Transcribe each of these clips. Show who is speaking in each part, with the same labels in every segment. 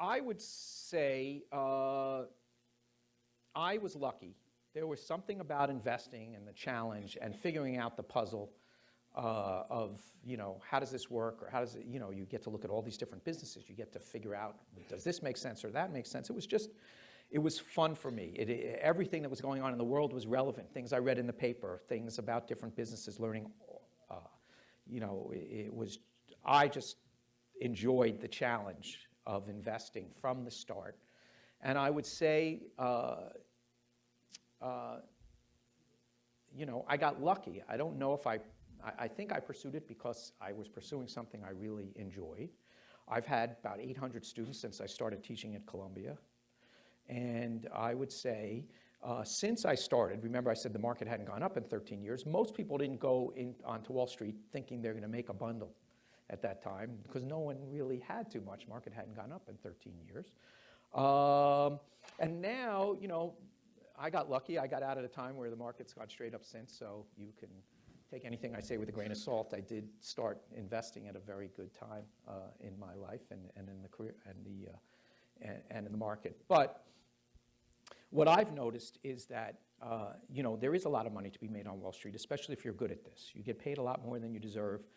Speaker 1: I would say I was lucky. There was something about investing and the challenge and figuring out the puzzle of, how does this work, or how does it, you get to look at all these different businesses. You get to figure out, does this make sense or that make sense? It was fun for me. Everything that was going on in the world was relevant. Things I read in the paper, things about different businesses, learning, I just enjoyed the challenge of investing from the start. And I would say, I got lucky. I don't know if I think I pursued it because I was pursuing something I really enjoyed. I've had about 800 students since I started teaching at Columbia. And I would say, since I started, remember I said the market hadn't gone up in 13 years, most people didn't go onto Wall Street thinking they're going to make a bundle at that time, because no one really had too much. Market hadn't gone up in 13 years. And now, I got lucky. I got out at a time where the market's gone straight up since, so you can take anything I say with a grain of salt. I did start investing at a very good time in my life and in the career and in the market. But what I've noticed is that there is a lot of money to be made on Wall Street, especially if you're good at this. You get paid a lot more than you deserve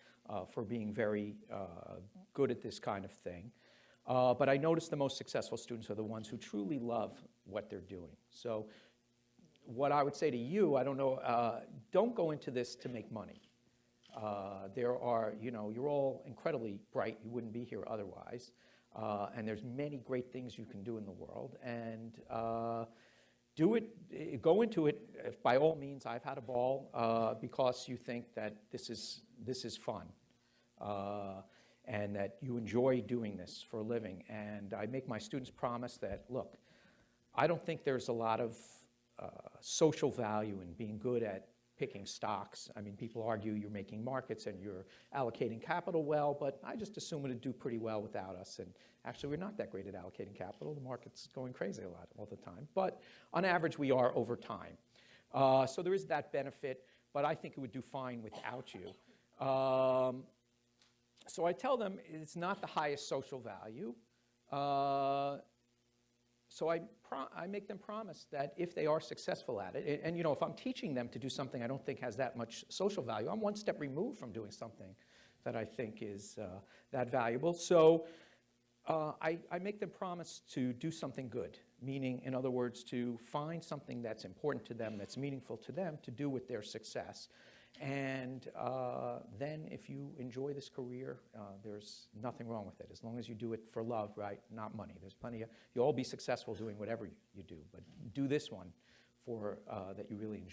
Speaker 1: for being very good at this kind of thing. But I notice the most successful students are the ones who truly love what they're doing. So what I would say to you, I don't know, don't go into this to make money. There are, you're all incredibly bright. You wouldn't be here otherwise. And there's many great things you can do in the world. And do it, go into it, by all means. I've had a ball because you think that this is fun. And that you enjoy doing this for a living. And I make my students promise that, look, I don't think there's a lot of social value in being good at picking stocks. I mean, people argue you're making markets and you're allocating capital well, but I just assume it'd do pretty well without us. And actually, we're not that great at allocating capital. The market's going crazy a lot all the time. But on average, we are over time. So there is that benefit, but I think it would do fine without you. So I tell them it's not the highest social value. So I make them promise that if they are successful at it, and if I'm teaching them to do something I don't think has that much social value, I'm one step removed from doing something that I think is that valuable. So I make them promise to do something good, meaning, in other words, to find something that's important to them, that's meaningful to them, to do with their success. And then if you enjoy this career, there's nothing wrong with it, as long as you do it for love, right? Not money. There's plenty of, you'll all be successful doing whatever you do, but do this one for that you really enjoy.